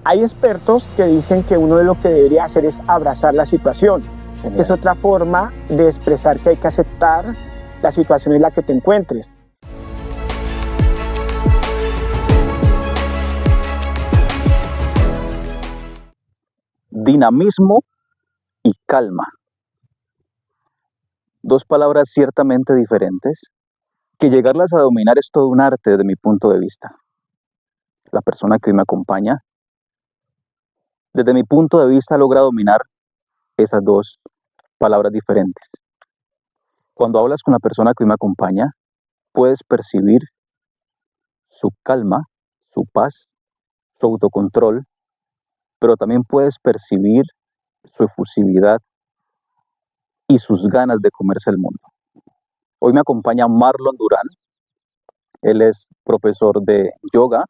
Hay expertos que dicen que uno de lo que debería hacer es abrazar la situación. Genial. Es otra forma de expresar que hay que aceptar la situación en la que te encuentres. Dinamismo y calma. Dos palabras ciertamente diferentes, que llegarlas a dominar es todo un arte desde mi punto de vista. La persona que hoy me acompaña, desde mi punto de vista, logra dominar esas dos palabras diferentes. Cuando hablas con la persona que hoy me acompaña, puedes percibir su calma, su paz, su autocontrol, pero también puedes percibir su efusividad y sus ganas de comerse el mundo. Hoy me acompaña Marlon Durán. Él es profesor de yoga,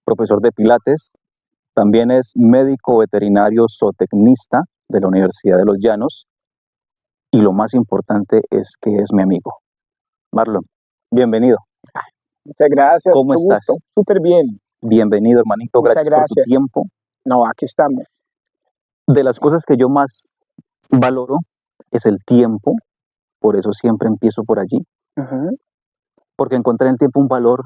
profesor de pilates, también es médico veterinario zootecnista de la Universidad de los Llanos y lo más importante es que es mi amigo. Marlon, bienvenido. Muchas gracias. ¿Cómo estás? Súper bien. Bienvenido, hermanito. Muchas Gracias por tu tiempo. No, aquí estamos. De las cosas que yo más valoro es el tiempo, por eso siempre empiezo por allí, porque encontré en el tiempo un valor,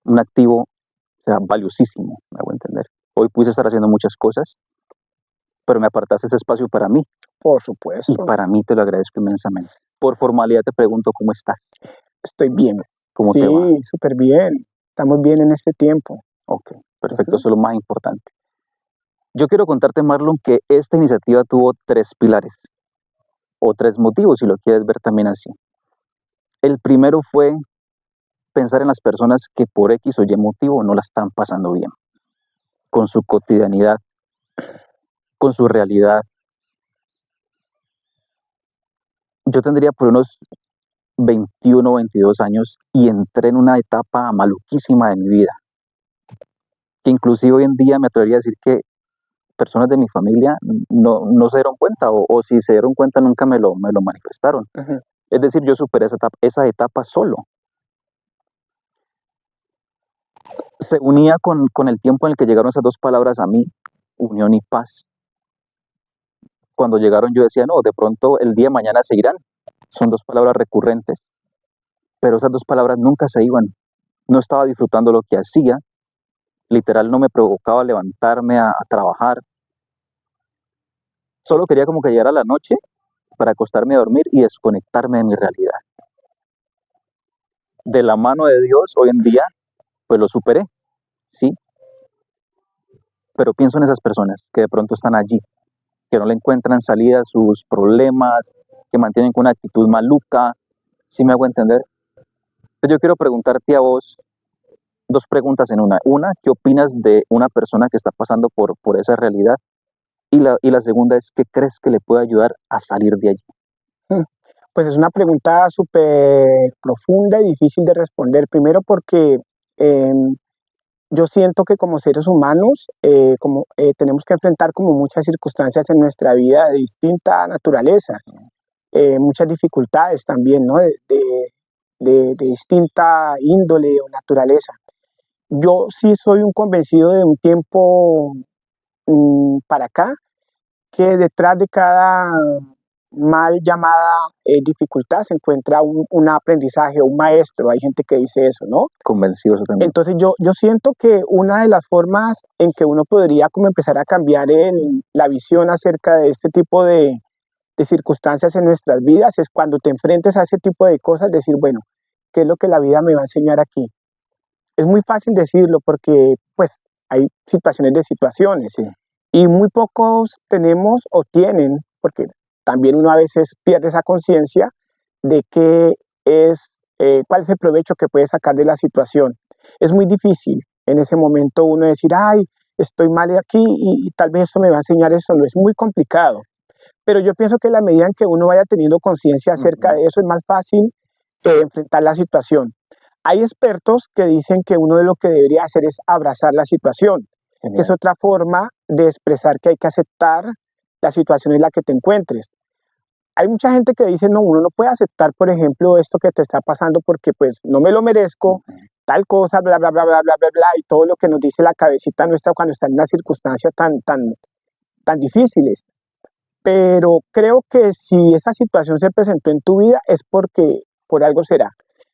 un activo, o sea, valiosísimo, me hago entender. Hoy pude estar haciendo muchas cosas, pero me apartaste ese espacio para mí. Por supuesto. Y para mí te lo agradezco inmensamente. Por formalidad te pregunto, ¿cómo estás? Estoy bien. ¿Cómo te va? Sí, súper bien. Estamos bien en este tiempo. Ok, perfecto, eso es lo más importante. Yo quiero contarte, Marlon, que esta iniciativa tuvo 3 pilares, o 3 motivos, si lo quieres ver también así. El primero fue pensar en las personas que por X o Y motivo no la están pasando bien, con su cotidianidad, con su realidad. Yo tendría por unos 21 o 22 años y entré en una etapa maluquísima de mi vida, que inclusive hoy en día me atrevería a decir que personas de mi familia no se dieron cuenta, o si se dieron cuenta nunca me lo manifestaron. Es decir, yo superé esa etapa solo. Se unía con el tiempo en el que llegaron esas dos palabras a mí, unión y paz. Cuando llegaron yo decía, no, de pronto el día de mañana se irán. Son 2 palabras recurrentes, pero esas 2 palabras nunca se iban. No estaba disfrutando lo que hacía, literal no me provocaba levantarme a trabajar. Solo quería como que llegara la noche para acostarme a dormir y desconectarme de mi realidad. De la mano de Dios, hoy en día, pues lo superé, sí. Pero pienso en esas personas que de pronto están allí, que no le encuentran salida a sus problemas, que mantienen con una actitud maluca, ¿sí me hago entender? Entonces yo quiero preguntarte a vos 2 preguntas en una. Una, ¿qué opinas de una persona que está pasando por esa realidad? Y la segunda es, ¿qué crees que le puede ayudar a salir de allí? Pues es una pregunta súper profunda y difícil de responder. Primero porque yo siento que como seres humanos tenemos que enfrentar como muchas circunstancias en nuestra vida de distinta naturaleza, muchas dificultades también, ¿no? De distinta índole o naturaleza. Yo sí soy un convencido de un tiempo para acá, que detrás de cada mal llamada dificultad se encuentra un aprendizaje, un maestro. Hay gente que dice eso, ¿no? Convencido eso también. Entonces yo siento que una de las formas en que uno podría como empezar a cambiar la visión acerca de este tipo de circunstancias en nuestras vidas es cuando te enfrentes a ese tipo de cosas, decir, bueno, ¿qué es lo que la vida me va a enseñar aquí? Es muy fácil decirlo porque pues hay situaciones de situaciones, sí. Y muy pocos tenemos o tienen, porque también uno a veces pierde esa conciencia de qué es, cuál es el provecho que puede sacar de la situación. Es muy difícil en ese momento uno decir, ay, estoy mal aquí y tal vez eso me va a enseñar eso. No, es muy complicado. Pero yo pienso que a la medida en que uno vaya teniendo conciencia acerca de eso, es más fácil enfrentar la situación. Hay expertos que dicen que uno de lo que debería hacer es abrazar la situación, que es otra forma de expresar que hay que aceptar la situación en la que te encuentres. Hay mucha gente que dice, no, uno no puede aceptar, por ejemplo, esto que te está pasando porque pues no me lo merezco, tal cosa, bla, bla, bla, bla, bla, bla, bla, y todo lo que nos dice la cabecita nuestra cuando está en una circunstancia tan difíciles. Pero creo que si esa situación se presentó en tu vida es porque por algo será.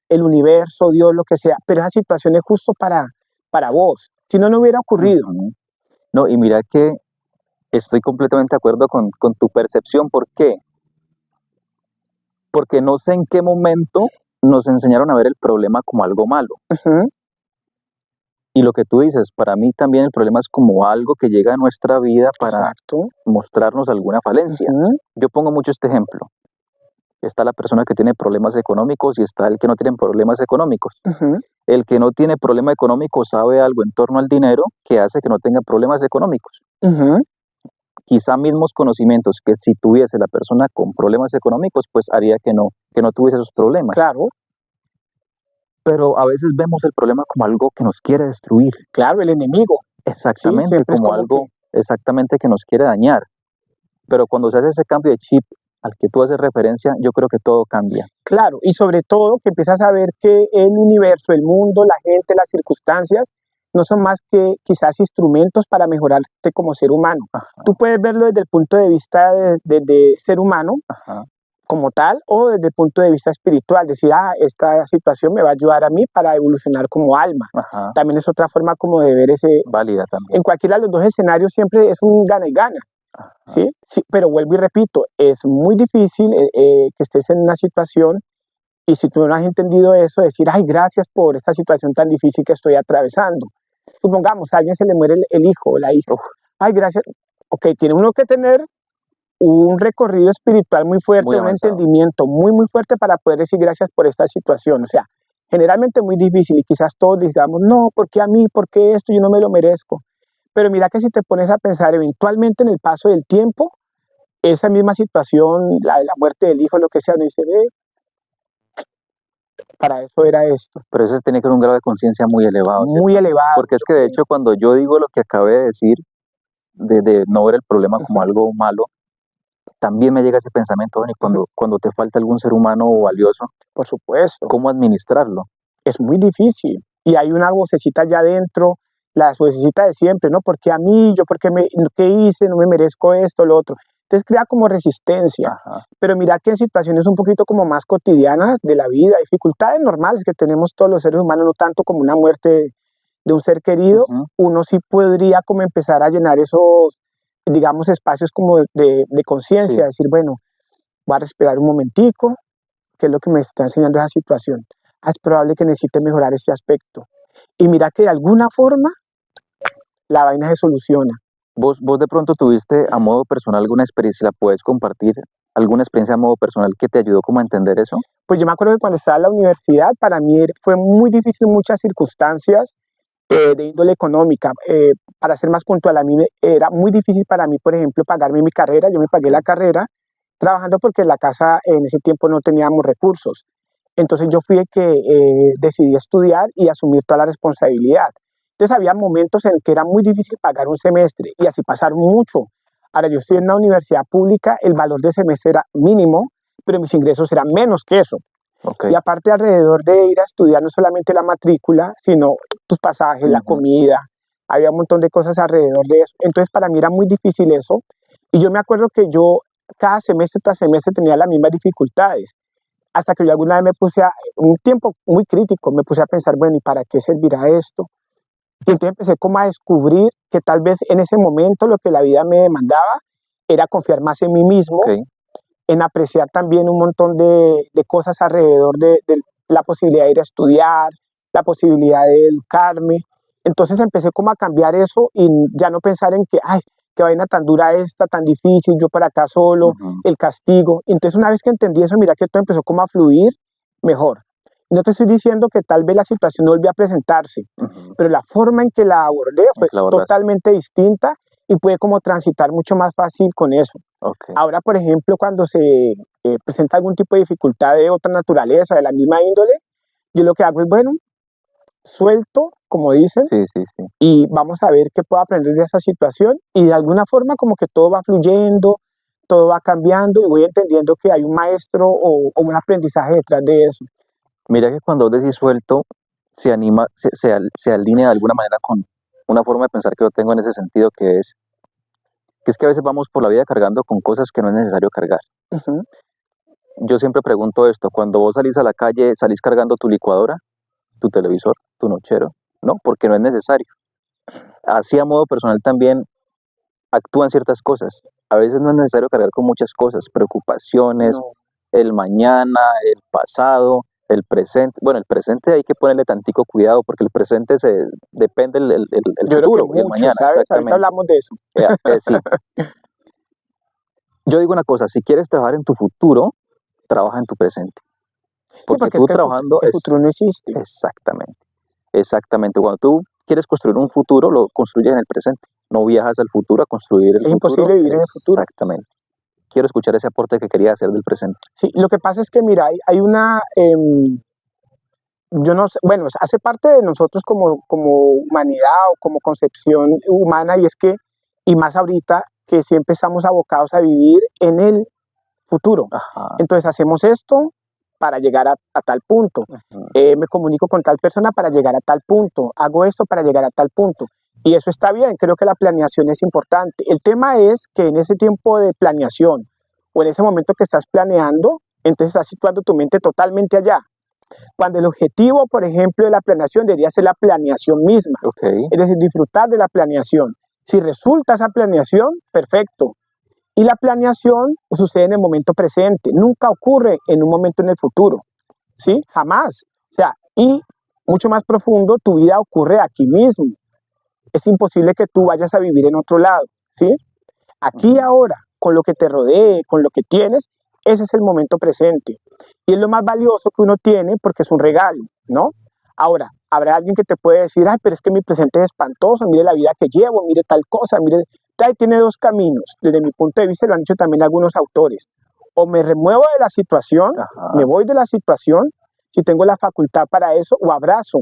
El universo, Dios, lo que sea. Pero esa situación es justo para vos. Si no, no hubiera ocurrido. Ujú. No, y mira que estoy completamente de acuerdo con tu percepción. ¿Por qué? Porque no sé en qué momento nos enseñaron a ver el problema como algo malo. Ujú, Y lo que tú dices, para mí también el problema es como algo que llega a nuestra vida para exacto. mostrarnos alguna falencia. Ujú, Yo pongo mucho este ejemplo. Está la persona que tiene problemas económicos y está el que no tiene problemas económicos. ujú, El que no tiene problema económico sabe algo en torno al dinero que hace que no tenga problemas económicos. ujú. Quizá mismos conocimientos que si tuviese la persona con problemas económicos, pues haría que no tuviese esos problemas. Claro, Pero a veces vemos el problema como algo que nos quiere destruir. claro, el enemigo. Sí, Exactamente, siempre es como como algo que, exactamente que nos quiere dañar. Pero cuando se hace ese cambio de chip al que tú haces referencia, yo creo que todo cambia. claro, y sobre todo que empiezas a ver que el universo, el mundo, la gente, las circunstancias, no son más que quizás instrumentos para mejorarte como ser humano. Ajá, Tú puedes verlo desde el punto de vista de ser humano ajá, como tal o desde el punto de vista espiritual, decir, esta situación me va a ayudar a mí para evolucionar como alma. ajá. También es otra forma como de ver ese, Válida también. en cualquiera de los dos escenarios siempre es un gana y gana. Ajá. ¿Sí? Sí, pero vuelvo y repito, es muy difícil que estés en una situación y si tú no has entendido eso, decir, ay, gracias por esta situación tan difícil que estoy atravesando. Supongamos, a alguien se le muere el hijo o la hija. Uf, Ay, gracias. Ok, tiene uno que tener un recorrido espiritual muy fuerte, muy un avanzado. entendimiento muy, muy fuerte para poder decir gracias por esta situación. O sea, generalmente muy difícil y quizás todos digamos, no, ¿por qué a mí? ¿Por qué esto? Yo no me lo merezco. Pero mira que si te pones a pensar eventualmente en el paso del tiempo, esa misma situación, la de la muerte del hijo, lo que sea, uno dice, ve, para eso era esto, Pero eso tiene que ser un grado de conciencia muy elevado, muy ¿cierto? elevado. Porque es que de hecho cuando yo digo lo que acabé de decir, de no ver el problema como algo malo, también me llega ese pensamiento, bueno, y cuando te falta algún ser humano valioso, Por supuesto, ¿cómo administrarlo? es muy difícil. Y hay una vocecita allá adentro, la vocecita de siempre, ¿no? Porque a mí, yo, ¿qué hice? No me merezco esto, lo otro. Entonces crea como resistencia. Ajá, Pero mira que en situaciones un poquito como más cotidianas de la vida, dificultades normales que tenemos todos los seres humanos, no tanto como una muerte de un ser querido, ujú, uno sí podría como empezar a llenar esos, digamos, espacios como de sí. conciencia, decir, bueno, voy a respirar un momentico, ¿qué es lo que me está enseñando esa situación? Es probable que necesite mejorar este aspecto. Y mira que de alguna forma la vaina se soluciona. ¿Vos de pronto tuviste a modo personal alguna experiencia, la puedes compartir, alguna experiencia a modo personal que te ayudó como a entender eso? Pues yo me acuerdo que cuando estaba en la universidad, para mí fue muy difícil muchas circunstancias de índole económica. Para ser más puntual, a mí era muy difícil para mí, por ejemplo, pagarme mi carrera. Yo me pagué la carrera trabajando porque en la casa en ese tiempo no teníamos recursos. Entonces yo fui el que decidí estudiar y asumir toda la responsabilidad. Entonces había momentos en que era muy difícil pagar un semestre y así pasar mucho. Ahora yo estoy en una universidad pública, el valor de semestre era mínimo, pero mis ingresos eran menos que eso. Ok, Y aparte alrededor de ir a estudiar no solamente la matrícula, sino tus pasajes, la ujú, comida, había un montón de cosas alrededor de eso. Entonces para mí era muy difícil eso. Y yo me acuerdo que yo cada semestre tras semestre tenía las mismas dificultades. Hasta que yo alguna vez me puse un tiempo muy crítico, me puse a pensar, bueno, ¿y para qué servirá esto? Y entonces empecé como a descubrir que tal vez en ese momento lo que la vida me demandaba era confiar más en mí mismo, ok, en apreciar también un montón de cosas alrededor de la posibilidad de ir a estudiar, la posibilidad de educarme. Entonces empecé como a cambiar eso y ya no pensar en que, ay, qué vaina tan dura esta, tan difícil, yo para acá solo, ujú, el castigo. Entonces una vez que entendí eso, mira que todo empezó como a fluir mejor. No te estoy diciendo que tal vez la situación no volvió a presentarse, ujú, pero la forma en que la abordé en fue que la abordaste. totalmente distinta y pude como transitar mucho más fácil con eso. Ok, Ahora, por ejemplo, cuando se presenta algún tipo de dificultad de otra naturaleza, de la misma índole, yo lo que hago es, bueno, suelto, como dicen, sí, sí, sí. y vamos a ver qué puedo aprender de esa situación y de alguna forma como que todo va fluyendo, todo va cambiando y voy entendiendo que hay un maestro o un aprendizaje detrás de eso. Mira que cuando vos decís suelto, se alinea de alguna manera con una forma de pensar que yo tengo en ese sentido, que es que a veces vamos por la vida cargando con cosas que no es necesario cargar. Ujú. Yo siempre pregunto esto, cuando vos salís a la calle, ¿salís cargando tu licuadora, tu televisor, tu nochero? No, porque no es necesario. Así a modo personal también actúan ciertas cosas. A veces no es necesario cargar con muchas cosas, preocupaciones, No. el mañana, el pasado, el presente. Bueno, el presente hay que ponerle tantico cuidado porque el presente depende el Yo creo que futuro y el mucho, mañana, ¿sabes? Ahorita exactamente. hablamos de eso. Sí. Yo digo una cosa, si quieres trabajar en tu futuro, trabaja en tu presente. Sí, Porque porque tú es que trabajando el futuro no existe. exactamente. Cuando tú quieres construir un futuro, lo construyes en el presente. No viajas al futuro a construir el Es futuro. imposible vivir en el futuro. Exactamente. Quiero escuchar ese aporte que quería hacer del presente. Sí, lo que pasa es que, mira, hay una, yo no sé, bueno, hace parte de nosotros como humanidad o como concepción humana, y es que, y más ahorita, que siempre estamos abocados a vivir en el futuro. Ajá. Entonces hacemos esto para llegar a tal punto. Ujú. Me comunico con tal persona para llegar a tal punto. Hago esto para llegar a tal punto. Y eso está bien, creo que la planeación es importante. El tema es que en ese tiempo de planeación o en ese momento que estás planeando, entonces estás situando tu mente totalmente allá. Cuando el objetivo, por ejemplo, de la planeación debería ser la planeación misma. Okay. Es decir, disfrutar de la planeación. Si resulta esa planeación, perfecto. Y la planeación sucede en el momento presente, nunca ocurre en un momento en el futuro, ¿sí? Jamás. O sea, y mucho más profundo, tu vida ocurre aquí mismo. Es imposible que tú vayas a vivir en otro lado, ¿sí? Aquí y ahora, con lo que te rodee, con lo que tienes, ese es el momento presente. Y es lo más valioso que uno tiene porque es un regalo, ¿no? Ahora, habrá alguien que te puede decir, ay, pero es que mi presente es espantoso, mire la vida que llevo, mire tal cosa, mire... Ahí tiene dos caminos, desde mi punto de vista, lo han dicho también algunos autores. O me remuevo de la situación, Ajá. me voy de la situación, si tengo la facultad para eso, o abrazo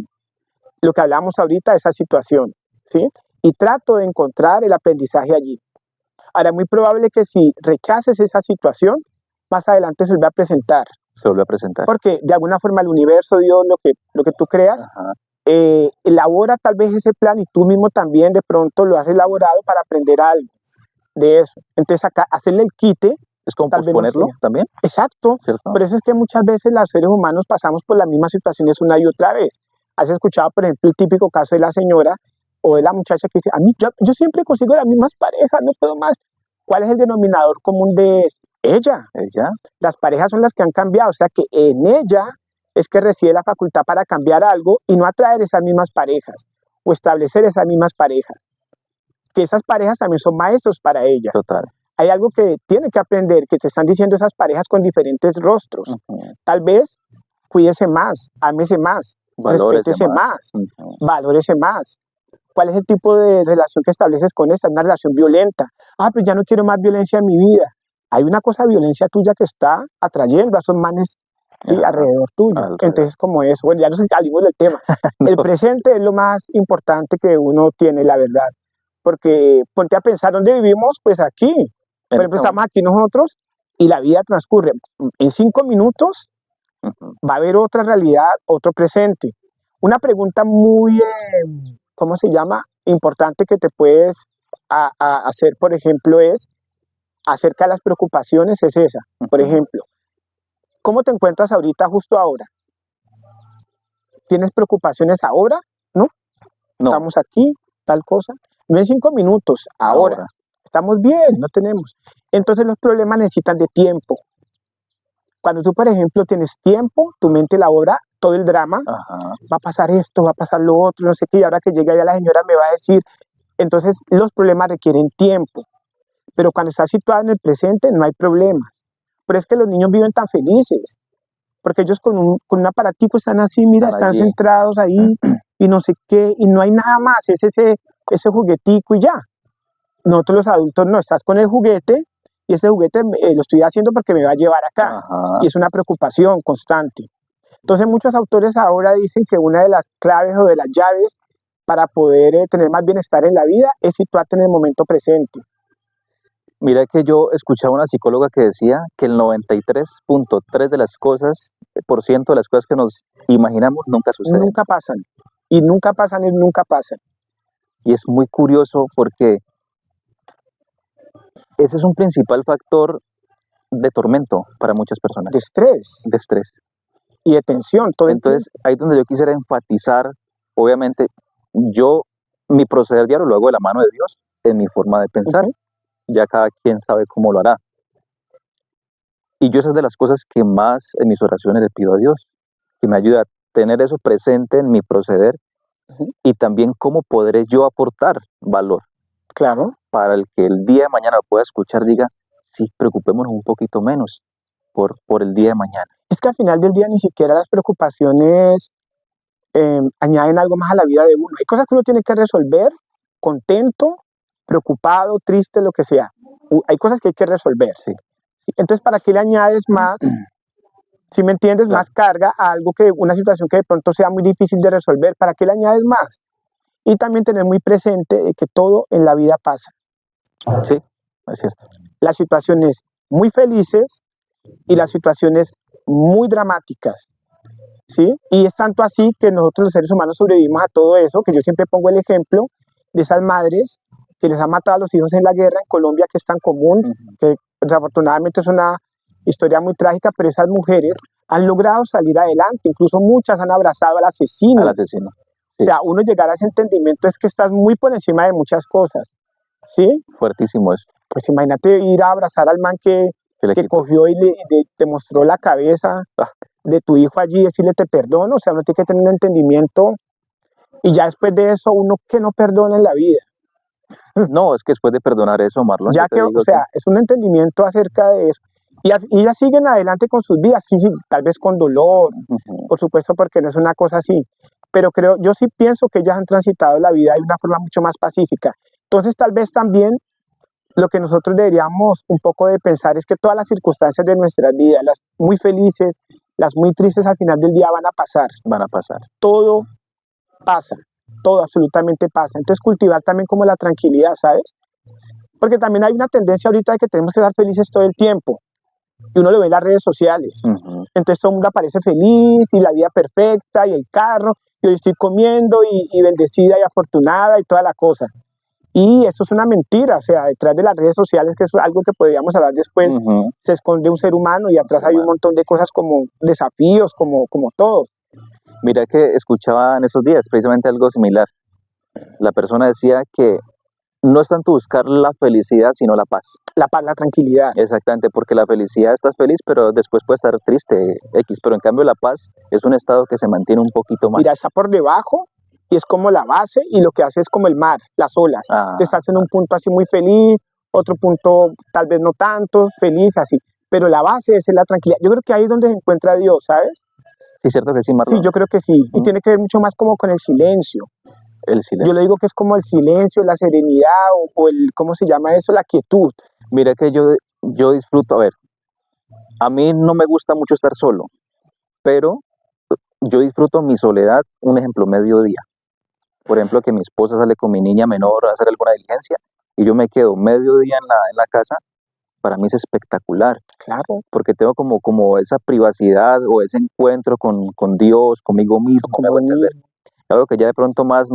lo que hablamos ahorita de esa situación, ¿sí? Y trato de encontrar el aprendizaje allí. Ahora, es muy probable que si rechaces esa situación, más adelante se vuelve a presentar. Se vuelve a presentar. Porque de alguna forma el universo, Dios, lo que tú creas, elabora tal vez ese plan y tú mismo también de pronto lo has elaborado para aprender algo de eso. Entonces acá hacerle el quite. Es como tal vez posponerlo no sea. también. Exacto. ¿Cierto? Por eso es que muchas veces los seres humanos pasamos por las mismas situaciones una y otra vez. Has escuchado, por ejemplo, el típico caso de la señora o de la muchacha que dice, a mí yo siempre consigo las mismas parejas, no puedo más. ¿Cuál es el denominador común de ella? Ella. Las parejas son las que han cambiado, o sea que en ella es que recibe la facultad para cambiar algo y no atraer esas mismas parejas o establecer esas mismas parejas. Que esas parejas también son maestros para ella. Total. Hay algo que tiene que aprender, que te están diciendo esas parejas con diferentes rostros. Tal vez cuídese más, ámese más, respétese más, valórese más. ¿Cuál es el tipo de relación que estableces con esta? Una relación violenta. Ah, pues ya no quiero más violencia en mi vida. Hay una cosa de violencia tuya que está atrayendo a esos manes, sí, alrededor tuyo. Entonces, como eso, bueno, ya nos salimos del tema. No. El presente es lo más importante que uno tiene, la verdad. Porque ponte a pensar dónde vivimos, pues aquí. Por ejemplo, estamos aquí nosotros y la vida transcurre. En 5 minutos va a haber otra realidad, otro presente. Una pregunta muy, ¿cómo se llama? Importante que te puedes hacer, por ejemplo, es acerca de las preocupaciones, es esa. Por ejemplo, ¿cómo te encuentras ahorita, justo ahora? ¿Tienes preocupaciones ahora? ¿No? Estamos aquí, tal cosa. No en 5 minutos, ahora. Estamos bien, no tenemos. Entonces los problemas necesitan de tiempo. Cuando tú, por ejemplo, tienes tiempo, tu mente elabora todo el drama. Va a pasar esto, va a pasar lo otro, no sé qué, y ahora que llegue allá la señora me va a decir. Entonces los problemas requieren tiempo. Pero cuando estás situado en el presente no hay problema. Pero es que los niños viven tan felices. Porque ellos con un aparatico están así, mira, están centrados ahí y no sé qué, y no hay nada más, es ese juguetico y ya. Nosotros los adultos no, estás con el juguete y ese juguete lo estoy haciendo porque me va a llevar acá. Y es una preocupación constante. Entonces muchos autores ahora dicen que una de las claves o de las llaves para poder tener más bienestar en la vida es situarte en el momento presente. Mira que yo escuchaba una psicóloga que decía que el 93.3 de las cosas, por ciento de las cosas que nos imaginamos nunca suceden. Nunca pasan. Y nunca pasan y nunca pasan. Y es muy curioso porque ese es un principal factor de tormento para muchas personas, De estrés de estrés. y de tensión. Todo el tiempo. Entonces, ahí es donde yo quisiera enfatizar, obviamente, mi proceder diario lo hago de la mano de Dios, en mi forma de pensar. Ujú. Ya cada quien sabe cómo lo hará. Y yo esas de las cosas que más en mis oraciones le pido a Dios, que me ayude a tener eso presente en mi proceder Ujú. y también cómo podré yo aportar valor Claro. para el que el día de mañana pueda escuchar, diga, sí, preocupémonos un poquito menos por el día de mañana. Es que al final del día ni siquiera las preocupaciones añaden algo más a la vida de uno. Hay cosas que uno tiene que resolver contento, preocupado, triste, lo que sea. Hay cosas que hay que resolver. Sí. Entonces, ¿para qué le añades más, si me entiendes, Claro. más carga a algo que, una situación que de pronto sea muy difícil de resolver? ¿Para qué le añades más? Y también tener muy presente de que todo en la vida pasa. Sí, es cierto. Las situaciones muy felices y las situaciones muy dramáticas, ¿sí? Y es tanto así que nosotros los seres humanos sobrevivimos a todo eso, que yo siempre pongo el ejemplo de esas madres que les han matado a los hijos en la guerra en Colombia, que es tan común, Ujú. que desafortunadamente es una historia muy trágica, pero esas mujeres han logrado salir adelante, incluso muchas han abrazado al asesino. Al asesino. O sea, uno llegar a ese entendimiento es que estás muy por encima de muchas cosas, ¿sí? Fuertísimo eso. Pues imagínate ir a abrazar al man que Que le quitó. cogió y te mostró la cabeza Ah. de tu hijo allí, decirle te perdono, o sea, uno tiene que tener un entendimiento y ya después de eso uno que no perdona en la vida, No, es que después de perdonar eso, Marlon, ya yo te que, digo o sea, es un entendimiento acerca de eso. Y ya siguen adelante con sus vidas, sí, sí, tal vez con dolor, Ujú. por supuesto, porque no es una cosa así, pero yo sí pienso que ellas han transitado la vida de una forma mucho más pacífica. Entonces, tal vez también lo que nosotros deberíamos un poco de pensar es que todas las circunstancias de nuestras vidas, las muy felices, las muy tristes, al final del día van a pasar. Van a pasar. Todo pasa, todo absolutamente pasa. Entonces, cultivar también como la tranquilidad, ¿sabes? Porque también hay una tendencia ahorita de que tenemos que estar felices todo el tiempo. Y uno lo ve en las redes sociales. Ujú. Entonces todo el mundo aparece feliz y la vida perfecta y el carro, y hoy estoy comiendo y bendecida y afortunada y toda la cosa. Y eso es una mentira, o sea, detrás de las redes sociales, que es algo que podríamos hablar después, Ujú. se esconde un ser humano y atrás hay un montón de cosas como desafíos, como todo. Mira que escuchaba en esos días precisamente algo similar. La persona decía que no es tanto buscar la felicidad, sino la paz. La paz, la tranquilidad. Exactamente, porque la felicidad estás feliz, pero después puedes estar triste, X. Pero en cambio la paz es un estado que se mantiene un poquito más. Mira, está por debajo y es como la base y lo que hace es como el mar, las olas. Ah, Te estás en un punto así muy feliz, otro punto tal vez no tanto, feliz así. Pero la base es la tranquilidad. Yo creo que ahí es donde se encuentra Dios, ¿sabes? sí, cierto que sí, Marlon. Sí, yo creo que sí. Y tiene que ver mucho más como con el silencio. El silencio. Yo le digo que es como el silencio, la serenidad o el, ¿cómo se llama eso? La quietud. Mira que yo disfruto, a ver, a mí no me gusta mucho estar solo, pero yo disfruto mi soledad, un ejemplo, mediodía. Por ejemplo, que mi esposa sale con mi niña menor a hacer alguna diligencia y yo me quedo mediodía en la casa, para mí es espectacular, Claro. porque tengo como esa privacidad o ese encuentro con Dios, conmigo mismo, me hago entender. Claro que ya de pronto más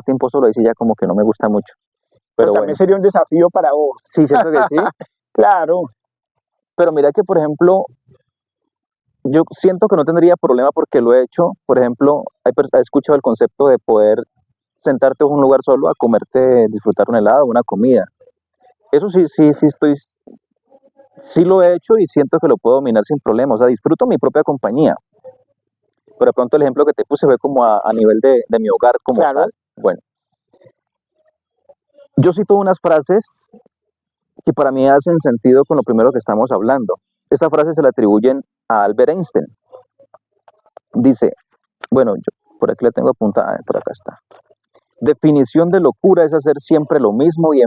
tiempo solo, ahí sí ya como que no me gusta mucho. Pero también bueno, sería un desafío para vos. sí, cierto que sí. Claro. Pero mira que, por ejemplo, yo siento que no tendría problema porque lo he hecho. Por ejemplo, he escuchado el concepto de poder sentarte en un lugar solo a comerte, disfrutar un helado, una comida. Eso sí lo he hecho y siento que lo puedo dominar sin problema. O sea, disfruto mi propia compañía. Pero de pronto el ejemplo que te puse fue como a nivel de mi hogar como Claro. tal. Bueno, yo cito unas frases que para mí hacen sentido con lo primero que estamos hablando. Estas frases se le atribuyen a Albert Einstein. Dice, bueno, yo por aquí la tengo apuntada, por acá está. Definición de locura es hacer siempre lo mismo y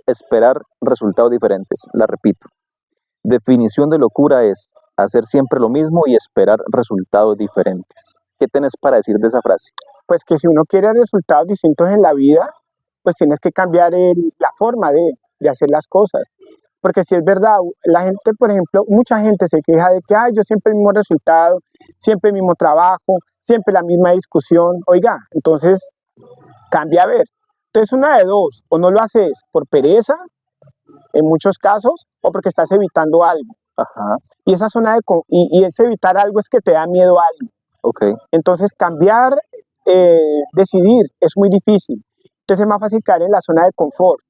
esperar resultados diferentes. La repito. Definición de locura es hacer siempre lo mismo y esperar resultados diferentes. ¿Qué tenés para decir de esa frase? Pues que si uno quiere resultados distintos en la vida, pues tienes que cambiar la forma de hacer las cosas. Porque si es verdad, la gente, por ejemplo, mucha gente se queja de que, ay, yo siempre el mismo resultado, siempre el mismo trabajo, siempre la misma discusión. Oiga, entonces cambia a ver. Entonces una de dos, o no lo haces por pereza, en muchos casos, o porque estás evitando algo. Ajá, Y esa zona y ese evitar algo es que te da miedo a algo. ok. Entonces cambiar, decidir es muy difícil. Entonces es más fácil caer en la zona de confort.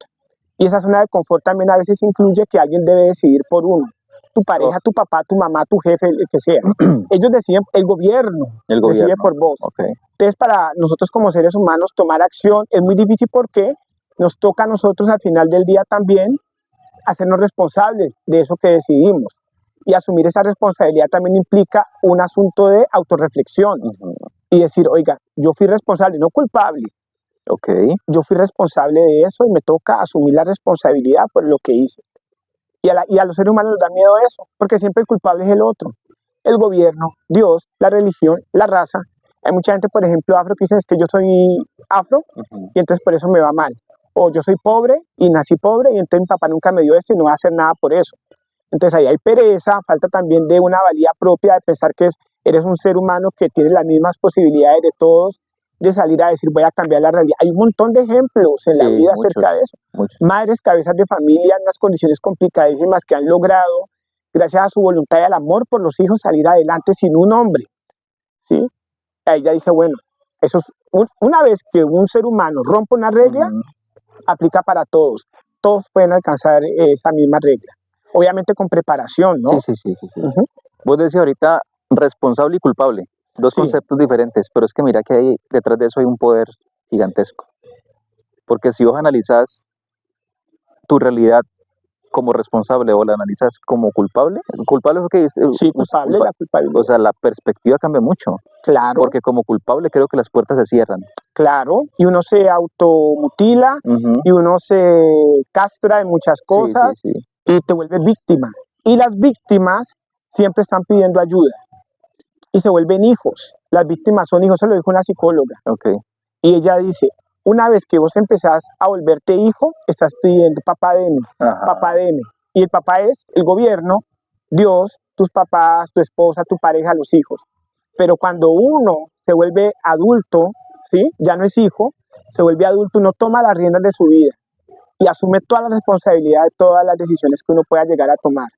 Y esa zona de confort también a veces incluye que alguien debe decidir por uno. Tu pareja, tu papá, tu mamá, tu jefe, el que sea. Ellos deciden, el gobierno El decide gobierno. por vos. Ok. Entonces para nosotros como seres humanos tomar acción es muy difícil porque nos toca a nosotros al final del día también hacernos responsables de eso que decidimos. Y asumir esa responsabilidad también implica un asunto de autorreflexión Ujú, y decir, oiga, yo fui responsable, no culpable, ok. yo fui responsable de eso y me toca asumir la responsabilidad por lo que hice. Y a los seres humanos nos da miedo eso, porque siempre el culpable es el otro, el gobierno, Dios, la religión, la raza. Hay mucha gente, por ejemplo, afro, que dice, es que yo soy afro Ujú, y entonces por eso me va mal. O yo soy pobre y nací pobre y entonces mi papá nunca me dio esto y no va a hacer nada por eso. Entonces ahí hay pereza, falta también de una valía propia, de pensar que eres un ser humano que tiene las mismas posibilidades de todos, de salir a decir voy a cambiar la realidad. Hay un montón de ejemplos en la sí, vida muchos, acerca de eso. muchos. Madres, cabezas de familia en unas condiciones complicadísimas que han logrado, gracias a su voluntad y al amor por los hijos, salir adelante sin un hombre. ¿Sí? Ahí ya dice, bueno, eso es una vez que un ser humano rompe una regla, Ujú, aplica para todos. Todos pueden alcanzar esa misma regla. Obviamente con preparación, ¿no? sí, sí, sí, sí, sí. Ujú. Vos decías ahorita responsable y culpable, dos Sí, conceptos diferentes, pero es que mira que hay, detrás de eso hay un poder gigantesco. Porque si vos analizás tu realidad como responsable o la analizas como culpable, culpable es que sí, culpable, la o culpabilidad. sea, la perspectiva cambia mucho, Claro, porque como culpable creo que las puertas se cierran. claro. Y uno se automutila Ujú, y uno se castra en muchas sí, sí, cosas sí, y te vuelves víctima. Y las víctimas siempre están pidiendo ayuda y se vuelven hijos. Las víctimas son hijos, se lo dijo una psicóloga. ok, Y ella dice, una vez que vos empezás a volverte hijo, estás pidiendo papá deme, ajá, papá deme. Y el papá es el gobierno, Dios, tus papás, tu esposa, tu pareja, los hijos. Pero cuando uno se vuelve adulto, ¿sí? Ya no es hijo, se vuelve adulto, uno toma las riendas de su vida y asume toda la responsabilidad de todas las decisiones que uno pueda llegar a tomar.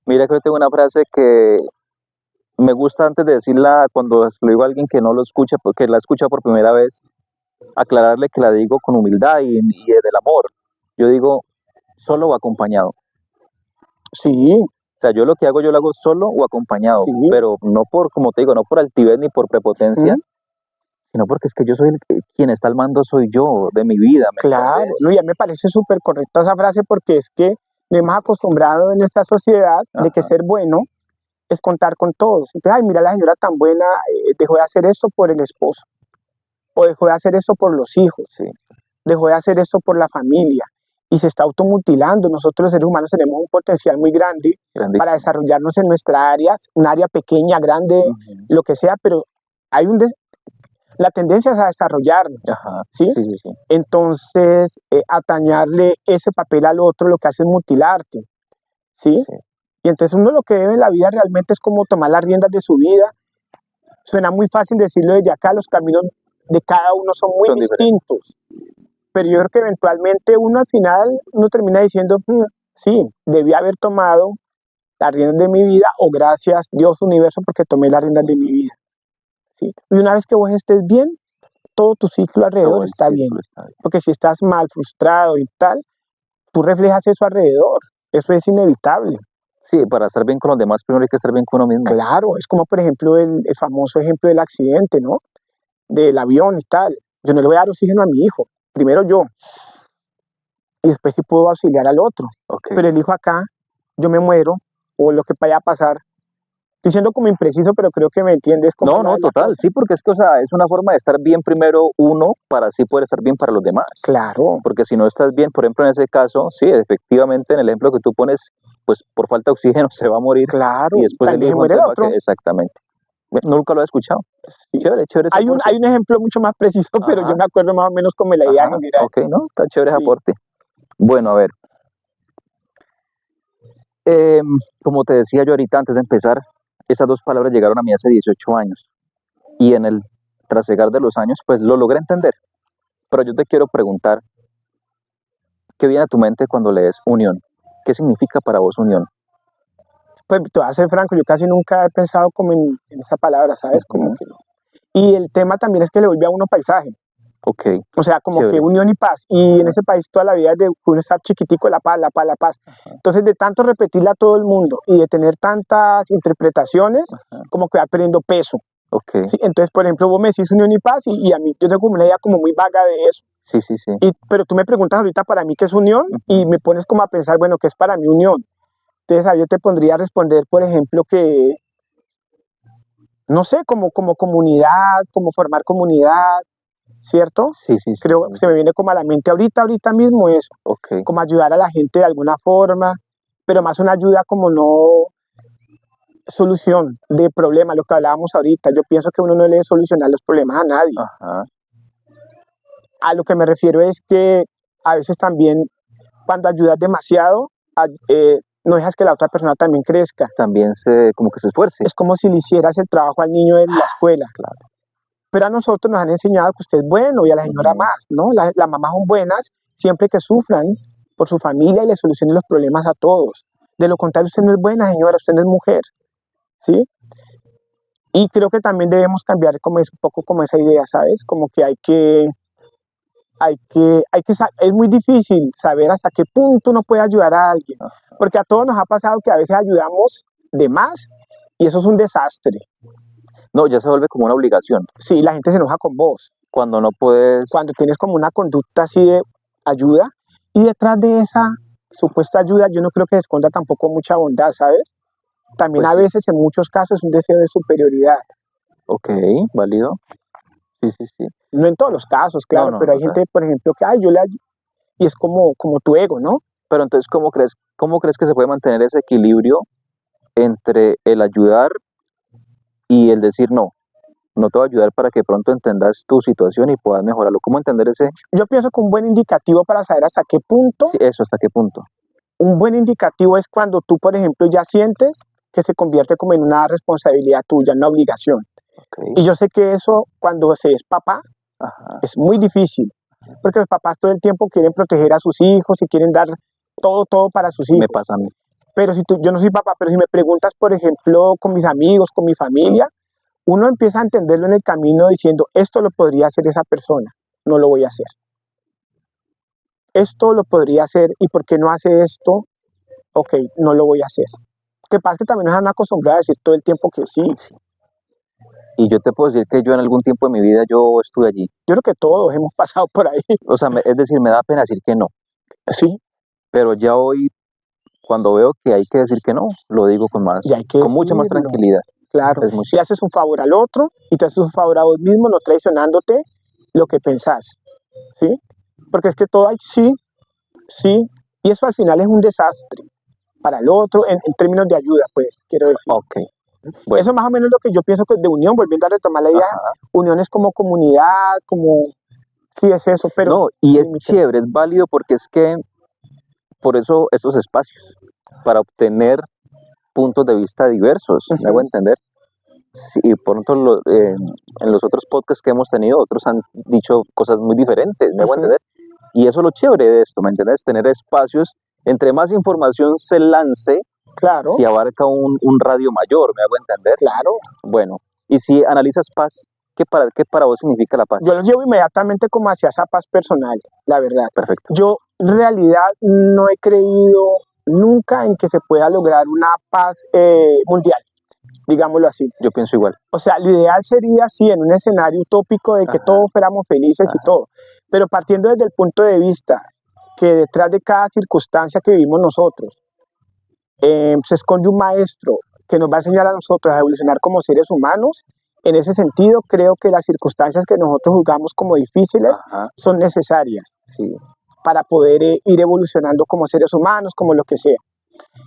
Mira que yo tengo una frase que me gusta antes de decirla cuando lo digo a alguien que no lo escucha, porque la escucha por primera vez, aclararle que la digo con humildad y desde el amor. Yo digo solo o acompañado. Sí, O sea, yo lo que hago, yo lo hago solo o acompañado, sí. pero no por, como te digo, no por altivez ni por prepotencia, ¿Mm? sino porque es que yo soy quien está al mando, soy yo, de mi vida, ¿me Claro, entendés? no, ya me parece súper correcta esa frase porque es que nos hemos acostumbrado en esta sociedad de que Ajá, ser bueno es contar con todos. Entonces, ay, mira la señora tan buena, dejó de hacer esto por el esposo, o dejó de hacer esto por los hijos, sí, dejó de hacer esto por la familia, y se está automutilando. Nosotros los seres humanos tenemos un potencial muy grande para grandísimo. desarrollarnos en nuestra área, un área pequeña, grande, Ujú, lo que sea, pero hay la tendencia es a desarrollarnos, ajá, ¿sí? sí, sí, sí, Entonces, atañarle ese papel al otro lo que hace es mutilarte, ¿sí? sí, Y entonces uno lo que debe en la vida realmente es como tomar las riendas de su vida. Suena muy fácil decirlo desde acá, los caminos de cada uno son muy son diferentes. distintos, pero yo creo que eventualmente uno al final uno termina diciendo, sí, debí haber tomado las riendas de mi vida o gracias Dios universo porque tomé las riendas de mi vida, ¿sí? Y una vez que vos estés bien, todo tu ciclo alrededor Todo el está bien, círculo está bien. porque si estás mal, frustrado y tal, tú reflejas eso alrededor, eso es inevitable. Sí, para estar bien con los demás, primero hay que estar bien con uno mismo. Claro, es como por ejemplo el famoso ejemplo del accidente, ¿no? Del avión y tal. Yo no le voy a dar oxígeno a mi hijo, primero yo, y después sí puedo auxiliar al otro. Ok. Pero el hijo acá, yo me muero, o lo que vaya a pasar. Estoy siendo como impreciso, pero creo que me entiendes cómo No, es no, la total, cosa. sí, porque es que, o sea, es una forma de estar bien primero uno para así poder estar bien para los demás. Claro, Porque si no estás bien, por ejemplo, en ese caso, sí, efectivamente, en el ejemplo que tú pones, pues por falta de oxígeno se va a morir claro, y después el también se hijo muere el entonces va a otro. que, exactamente. Nunca lo he escuchado. Sí. Chévere, chévere ese Hay aporte. un ejemplo mucho más preciso, pero Ajá, yo me acuerdo más o menos como la idea ajá, general. ok, no, está chévere ese Sí. aporte. Bueno, a ver, Como te decía yo ahorita antes de empezar, esas dos palabras llegaron a mí hace 18 años y en el trasegar de los años, pues lo logré entender. Pero yo te quiero preguntar, ¿qué viene a tu mente cuando lees unión? ¿Qué significa para vos unión? Pues te voy a ser franco, yo casi nunca he pensado como en esa palabra, ¿sabes? Como Ujú. que no. Y el tema también es que le vuelve a uno paisaje. Ok, O sea, como chévere. que unión y paz. Y en ese país toda la vida es de uno estar chiquitico, la paz, la paz, la paz. Entonces, de tanto repetirla a todo el mundo y de tener tantas interpretaciones, Ajá. como que va perdiendo peso. Ok, ¿Sí? Entonces, por ejemplo, vos me decís unión y paz y a mí yo tengo como una idea como muy vaga de eso. sí, sí, sí. Pero tú me preguntas ahorita para mí qué es unión y me pones como a pensar, bueno, ¿qué es para mí unión? Entonces, ahí yo te pondría a responder, por ejemplo, que, no sé, como comunidad, como formar comunidad, ¿cierto? Sí, sí, sí, Creo que sí. se me viene como a la mente ahorita mismo eso, Ok, como ayudar a la gente de alguna forma, pero más una ayuda como no solución de problemas, lo que hablábamos ahorita. Yo pienso que uno no le debe solucionar los problemas a nadie. ajá. A lo que me refiero es que a veces también cuando ayudas demasiado, no dejas que la otra persona también crezca. También como que se esfuerce. Es como si le hicieras el trabajo al niño en la escuela. Claro. Pero a nosotros nos han enseñado que usted es bueno y a la señora Ujú. más, ¿no? Las mamás son buenas siempre que sufran por su familia y le solucionen los problemas a todos. De lo contrario, usted no es buena, señora, usted no es mujer, ¿sí? Y creo que también debemos cambiar como es un poco como esa idea, ¿sabes? Como que es muy difícil saber hasta qué punto uno puede ayudar a alguien, porque a todos nos ha pasado que a veces ayudamos de más y eso es un desastre. No, ya se vuelve como una obligación. Sí, la gente se enoja con vos, Cuando no puedes, cuando tienes como una conducta así de ayuda y detrás de esa supuesta ayuda yo no creo que se esconda tampoco mucha bondad, ¿sabes? También pues a sí. veces en muchos casos es un deseo de superioridad. Ok, válido. Sí, sí, sí. No en todos los casos, claro, No, pero hay o sea, gente, por ejemplo, que ay, yo le ayudo, y es como tu ego, ¿no? pero entonces, ¿cómo crees que se puede mantener ese equilibrio entre el ayudar y el decir no te voy a ayudar para que pronto entendas tu situación y puedas mejorarlo? ¿Cómo entender ese, Yo pienso que un buen indicativo para saber hasta qué punto, sí, eso, hasta qué punto? un buen indicativo es cuando tú, por ejemplo, ya sientes que se convierte como en una responsabilidad tuya, una obligación. Ok, Y yo sé que eso, cuando se es papá, ajá, es muy difícil, porque los papás todo el tiempo quieren proteger a sus hijos y quieren dar todo para sus me hijos. pasa a mí. Pero yo no soy papá, pero si me preguntas, por ejemplo, con mis amigos, con mi familia, uno empieza a entenderlo en el camino diciendo, esto lo podría hacer esa persona, no lo voy a hacer. Esto lo podría hacer, ¿y por qué no hace esto? Ok, no lo voy a hacer. Lo que pasa es que también nos han acostumbrado a decir todo el tiempo que sí. Y yo te puedo decir que yo en algún tiempo de mi vida yo estuve allí. Yo creo que todos hemos pasado por ahí. O sea, es decir, me da pena decir que no. Sí, Pero ya hoy, cuando veo que hay que decir que no, lo digo y hay que con mucha más decirlo, tranquilidad. claro. Es muy Le haces un favor al otro y te haces un favor a vos mismo, no traicionándote lo que pensás. ¿Sí? Porque es que todo hay sí, sí, y eso al final es un desastre para el otro en términos de ayuda, pues, quiero decir. Ok, bueno, Eso más o menos es lo que yo pienso que de unión, volviendo a retomar la idea, ajá. unión es como comunidad, como, sí es eso, pero No, y es límite. chévere, es válido porque es que por eso estos espacios, para obtener puntos de vista diversos, me hago Ujú. entender. Sí, y pronto en los otros podcasts que hemos tenido, otros han dicho cosas muy diferentes, me hago Ujú. entender. Y eso es lo chévere de esto, ¿me entiendes? Tener espacios, entre más información se lance, Claro, si abarca un radio mayor, me hago entender. claro. Bueno, y si analizas paz, ¿qué para vos significa la paz? Yo lo llevo inmediatamente como hacia esa paz personal, la verdad. Perfecto. Yo en realidad no he creído nunca en que se pueda lograr una paz mundial, digámoslo así. Yo pienso igual. O sea, lo ideal sería, sí, en un escenario utópico de que Ajá, todos fuéramos felices y ajá. todo, pero partiendo desde el punto de vista que detrás de cada circunstancia que vivimos nosotros se esconde un maestro que nos va a enseñar a nosotros a evolucionar como seres humanos. En ese sentido, creo que las circunstancias que nosotros juzgamos como difíciles Ajá, son necesarias sí. para poder ir evolucionando como seres humanos, como lo que sea.